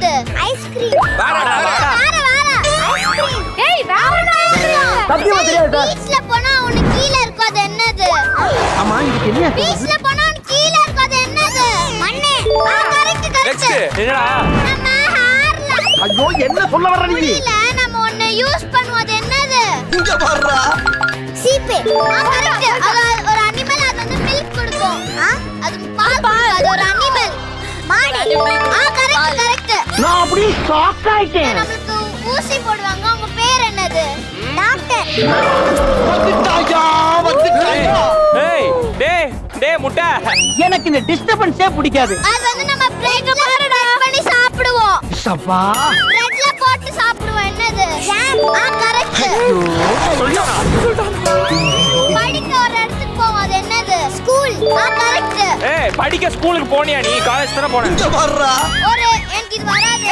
என்னது? ஐஸ்கிரீம். வேற ஐஸ்கிரீம். ஏய் வேற சத்தியமா தெரியாது சார். பீச்ல போனா உனக்கு கீழ இருக்கும் அது என்னது? ஆமா இதுக்கு என்ன? பீச்ல போனா உனக்கு கீழ இருக்கும் அது என்னது? மண்ணு. கரெக்ட் நெக்ஸ்ட் என்னடா? நம்ம ஹேர்ல. ஐயோ என்ன சொல்ல வர்ற நீ? இல்ல நம்ம ஒன்னு யூஸ் பண்ணுவோம் அது என்னது? இங்க பாருடா. சீப்பு. கரெக்ட். அது ஒரு அனிமல் அது வந்து மில்க் கொடுக்கும். அது பால் கொடுக்கும். அது ஒரு அனிமல். மாடு. கரெக்ட். நான் அப்படி ஷாக் ஆயிட்டேன். நமக்கு ஊசி போடுவாங்க. உங்க பேர் என்னது? டாக்டர். வந்துட்டாயா. ஏய் டேய் முட்டை. எனக்கு இந்த டிஸ்டர்பன்ஸே பிடிக்காது. அது வந்து நம்ம பிரெட்ல பண்ணி சாப்பிடுவோம். சப்பா. பிரெட்ல போட்டு சாப்பிடுவோம் என்னது? ஜாம். கரெக்ட். படிக்க ஒரு இடத்துக்கு போவோம் அது என்னது? ஸ்கூல். கரெக்ட். ஏய் படிக்க ஸ்கூலுக்கு போனியா நீ? காலேஜ் தான போன. இங்க பாருடா. ஒரு எனக்கு இது வராது.